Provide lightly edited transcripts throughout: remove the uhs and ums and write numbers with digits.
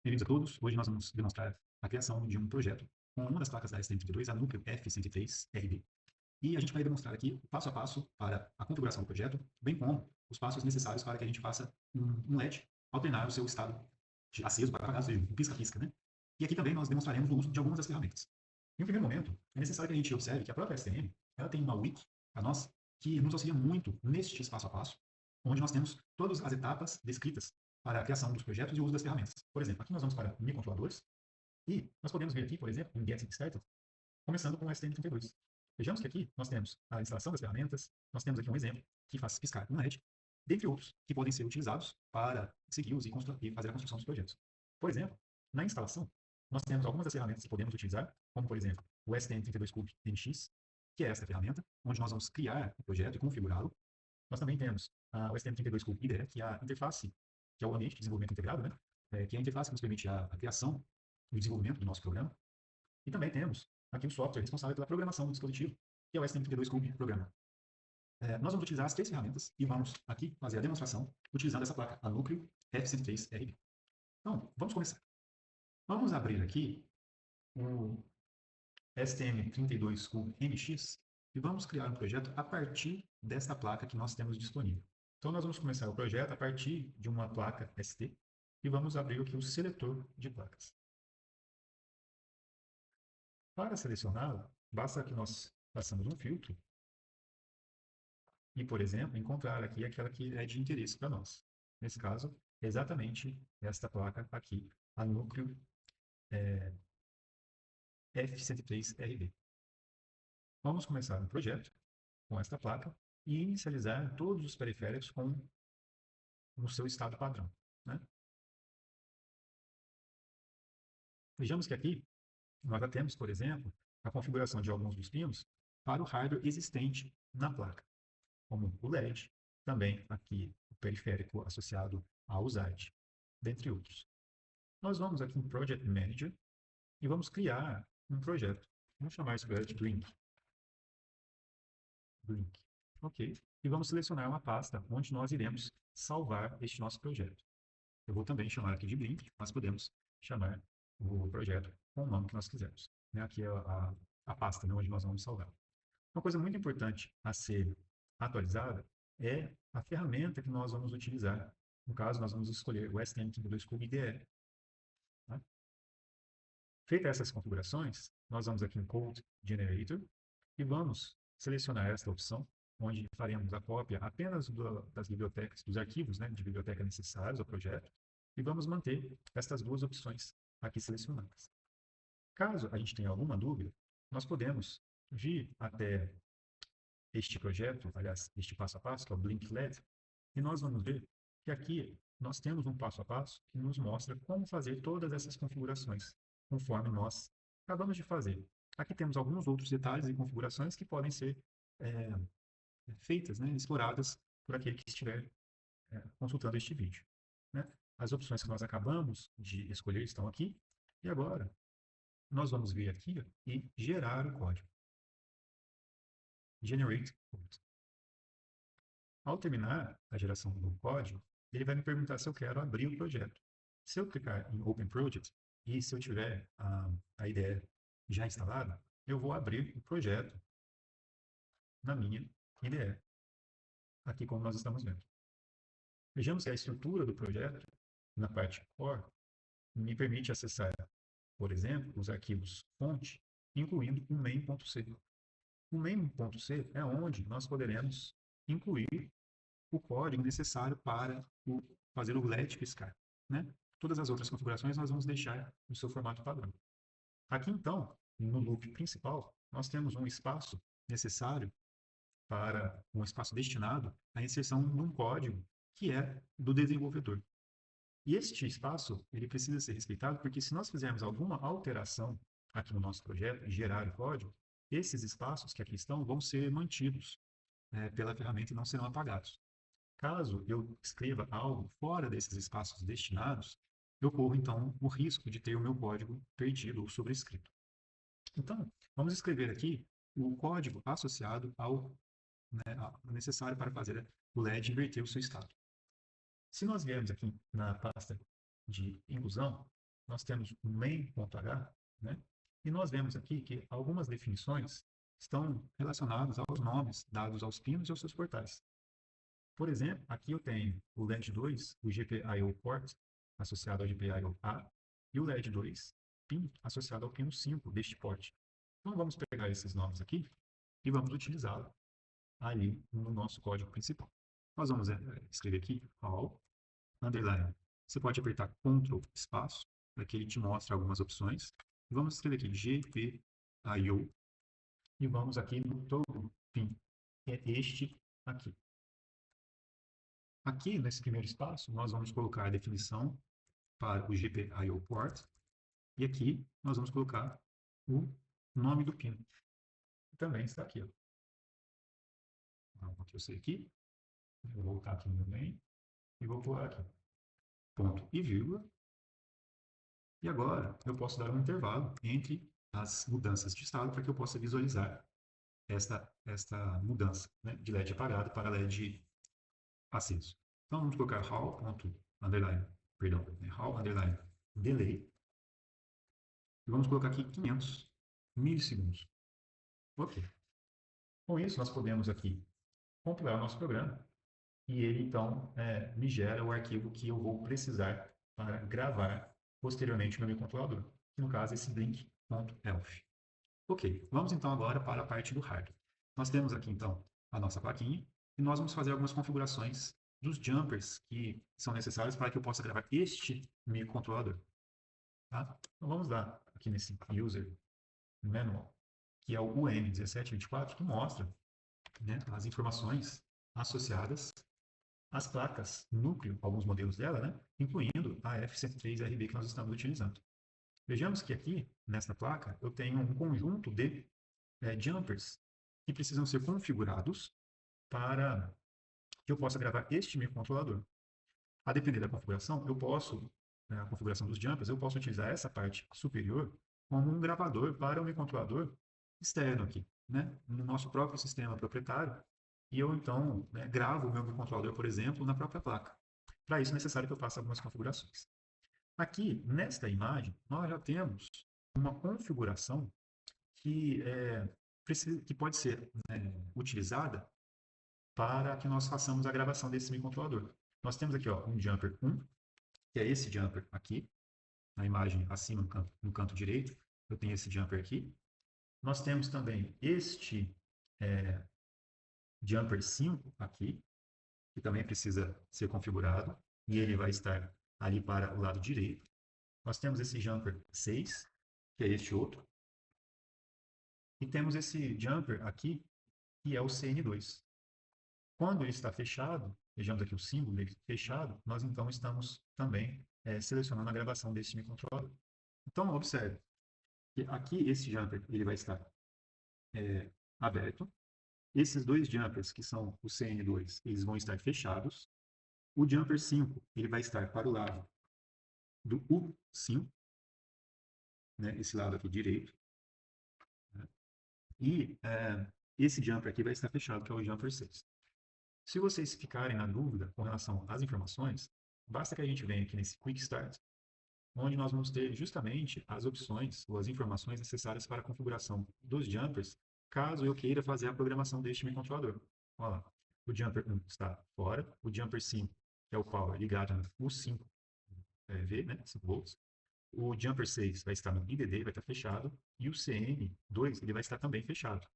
Bem-vindos a todos. Hoje nós vamos demonstrar a criação de um projeto com uma das placas da STM32, a Núcleo F103RB. E a gente vai demonstrar aqui passo a passo para a configuração do projeto, bem como os passos necessários para que a gente faça um LED alternar o seu estado de aceso para apagado, ou seja, um pisca-pisca, né? E aqui também nós demonstraremos o uso de algumas das ferramentas. Em um primeiro momento, é necessário que a gente observe que a própria STM ela tem uma wiki para nós que nos auxilia muito neste passo a passo, onde nós temos todas as etapas descritas para a criação dos projetos e o uso das ferramentas. Por exemplo, aqui nós vamos para microcontroladores e nós podemos ver aqui, por exemplo, em Get Started, começando com o STM32. Vejamos que aqui nós temos a instalação das ferramentas, nós temos aqui um exemplo que faz piscar um LED, dentre outros que podem ser utilizados para segui-los e fazer a construção dos projetos. Por exemplo, na instalação, nós temos algumas das ferramentas que podemos utilizar, como por exemplo o STM32Cube NX, que é esta ferramenta, onde nós vamos criar o projeto e configurá-lo. Nós também temos o STM32Cube IDE, que é a interface, que é o ambiente de desenvolvimento integrado, né? Que é a interface que nos permite a criação e o desenvolvimento do nosso programa. E também temos aqui o software responsável pela programação do dispositivo, que é o STM32Cube Programa. Nós vamos utilizar as três ferramentas e vamos aqui fazer a demonstração utilizando essa placa, a Núcleo F103RB. Então, vamos começar. Vamos abrir aqui o STM32Cube NX e vamos criar um projeto a partir desta placa que nós temos disponível. Então, nós vamos começar o projeto a partir de uma placa ST e vamos abrir aqui o seletor de placas. Para selecioná-la, basta que nós façamos um filtro e, por exemplo, encontrar aqui aquela que é de interesse para nós. Nesse caso, exatamente esta placa aqui, a Núcleo F103RB. Vamos começar um projeto com esta placa e inicializar todos os periféricos no seu estado padrão, né? Vejamos que aqui nós já temos, por exemplo, a configuração de alguns dos pinos para o hardware existente na placa, como o LED, também aqui o periférico associado ao USART, dentre outros. Nós vamos aqui em Project Manager e vamos criar um projeto. Vamos chamar esse projeto de Blink. Ok. E vamos selecionar uma pasta onde nós iremos salvar este nosso projeto. Eu vou também chamar aqui de Blink, mas podemos chamar o projeto com o nome que nós quisermos. Aqui é a pasta, né, onde nós vamos salvar. Uma coisa muito importante a ser atualizada é a ferramenta que nós vamos utilizar. No caso, nós vamos escolher o STM32Cube IDE. Tá? Feitas essas configurações, nós vamos aqui em Code Generator e vamos selecionar esta opção, onde faremos a cópia apenas das bibliotecas, dos arquivos, né, de biblioteca necessários ao projeto, e vamos manter estas duas opções aqui selecionadas. Caso a gente tenha alguma dúvida, nós podemos vir até este projeto, aliás, este passo a passo, que é o Blink LED, e nós vamos ver que aqui nós temos um passo a passo que nos mostra como fazer todas essas configurações, conforme nós acabamos de fazer. Aqui temos alguns outros detalhes e configurações que podem ser feitas, né, exploradas por aquele que estiver consultando este vídeo. Né? As opções que nós acabamos de escolher estão aqui, e agora nós vamos vir aqui e gerar o código. Generate Code. Ao terminar a geração do código, ele vai me perguntar se eu quero abrir o projeto. Se eu clicar em Open Project, e se eu tiver a IDE já instalada, eu vou abrir o projeto na minha IDE, aqui como nós estamos vendo. Vejamos que a estrutura do projeto, na parte Core, me permite acessar, por exemplo, os arquivos fonte, incluindo o main.c. O main.c é onde nós poderemos incluir o código necessário para fazer o LED piscar. Né? Todas as outras configurações nós vamos deixar no seu formato padrão. Aqui, então, no loop principal, nós temos um espaço necessário para um espaço destinado à inserção de um código que é do desenvolvedor. E este espaço ele precisa ser respeitado porque se nós fizermos alguma alteração aqui no nosso projeto e gerar o código, esses espaços que aqui estão vão ser mantidos pela ferramenta e não serão apagados. Caso eu escreva algo fora desses espaços destinados, eu corro, então, o risco de ter o meu código perdido ou sobrescrito. Então, vamos escrever aqui o código associado ao necessário para fazer o LED inverter o seu estado. Se nós viermos aqui na pasta de inclusão, nós temos o main.h, né? E nós vemos aqui que algumas definições estão relacionadas aos nomes dados aos pinos e aos seus portais. Por exemplo, aqui eu tenho o LED 2, o GPIO port, associado ao GPIO A, e o LED 2, pin, associado ao pino 5 deste port. Então, vamos pegar esses nomes aqui e vamos utilizá-lo ali no nosso código principal. Nós vamos escrever aqui, all, underline. Você pode apertar Ctrl, espaço, para que ele te mostre algumas opções. Vamos escrever aqui GPIO e vamos aqui no toggle pin, que é este aqui. Aqui, nesse primeiro espaço, nós vamos colocar a definição para o GPIO port e aqui nós vamos colocar o nome do pino. Também está aqui. Vou eu aqui, vou voltar aqui no meu main e vou pular aqui. Ponto e vírgula. E agora eu posso dar um intervalo entre as mudanças de estado para que eu possa visualizar esta mudança, né, de LED apagado para LED aceso. Então vamos colocar how underline delay. E vamos colocar aqui 500 milissegundos. Ok. Com isso nós podemos aqui compilar o nosso programa e ele então me gera o arquivo que eu vou precisar para gravar posteriormente o meu microcontrolador, que no caso é esse blink.elf. Ok, vamos então agora para a parte do hardware. Nós temos aqui então a nossa plaquinha e nós vamos fazer algumas configurações dos jumpers que são necessários para que eu possa gravar este microcontrolador. Tá? Então vamos lá aqui nesse User Manual, que é o UM1724, que mostra, né, as informações associadas às placas núcleo, alguns modelos dela, né, incluindo a F103RB que nós estamos utilizando. Vejamos que aqui, nesta placa, eu tenho um conjunto de jumpers que precisam ser configurados para que eu possa gravar este microcontrolador. A depender da configuração, a configuração dos jumpers, eu posso utilizar essa parte superior como um gravador para o microcontrolador externo aqui, né, no nosso próprio sistema proprietário, e eu então gravo o meu microcontrolador, por exemplo, na própria placa. Para isso é necessário que eu faça algumas configurações. Aqui, nesta imagem, nós já temos uma configuração que, que pode ser utilizada para que nós façamos a gravação desse microcontrolador. Nós temos aqui um jumper 1, que é esse jumper aqui, na imagem acima no canto direito, eu tenho esse jumper aqui. Nós temos também este jumper 5 aqui, que também precisa ser configurado, e ele vai estar ali para o lado direito. Nós temos esse jumper 6, que é este outro. E temos esse jumper aqui, que é o CN2. Quando ele está fechado, vejamos aqui o símbolo dele fechado, nós então estamos também selecionando a gravação desse microcontrolador. Então, observe que aqui esse jumper ele vai estar aberto. Esses dois jumpers, que são o CN2, eles vão estar fechados. O jumper 5 ele vai estar para o lado do U5, né, esse lado aqui direito. Né? E esse jumper aqui vai estar fechado, que é o jumper 6. Se vocês ficarem na dúvida com relação às informações, basta que a gente venha aqui nesse Quick Start, onde nós vamos ter justamente as opções ou as informações necessárias para a configuração dos jumpers, caso eu queira fazer a programação deste microcontrolador. Olha lá, o jumper 1 está fora, o jumper 5, que é o power, ligado no U5V, né, 5 volts. O jumper 6 vai estar no IDD, vai estar fechado, e o CN2 ele vai estar também fechado,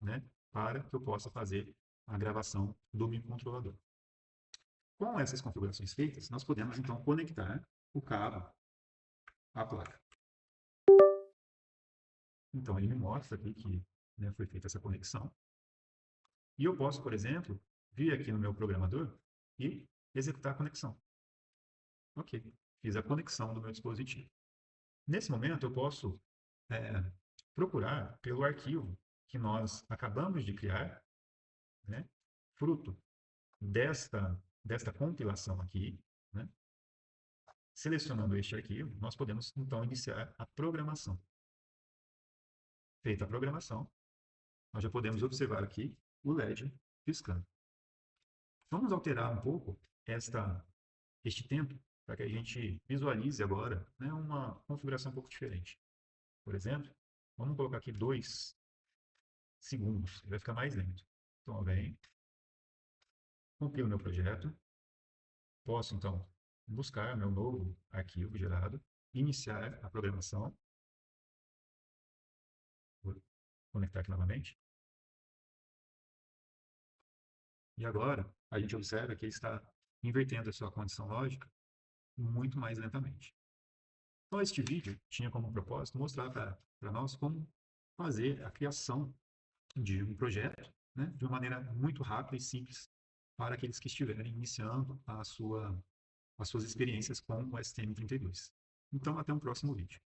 né, para que eu possa fazer a gravação do microcontrolador. Com essas configurações feitas, nós podemos então conectar o cabo à placa. Então ele me mostra aqui que foi feita essa conexão. E eu posso, por exemplo, vir aqui no meu programador e executar a conexão. Ok, fiz a conexão do meu dispositivo. Nesse momento eu posso procurar pelo arquivo que nós acabamos de criar, né, fruto desta compilação aqui, né? Selecionando este arquivo, nós podemos então iniciar a programação. Feita a programação, nós já podemos observar aqui o LED piscando. Vamos alterar um pouco este tempo para que a gente visualize agora, né, uma configuração um pouco diferente. Por exemplo, vamos colocar aqui 2 segundos, ele vai ficar mais lento. Então, eu venho, compilo meu projeto, posso, então, buscar meu novo arquivo gerado, iniciar a programação, vou conectar aqui novamente, e agora a gente observa que ele está invertendo a sua condição lógica muito mais lentamente. Então, este vídeo tinha como propósito mostrar para nós como fazer a criação de um projeto, né, de uma maneira muito rápida e simples para aqueles que estiverem iniciando as suas experiências com o STM32. Então, até um próximo vídeo.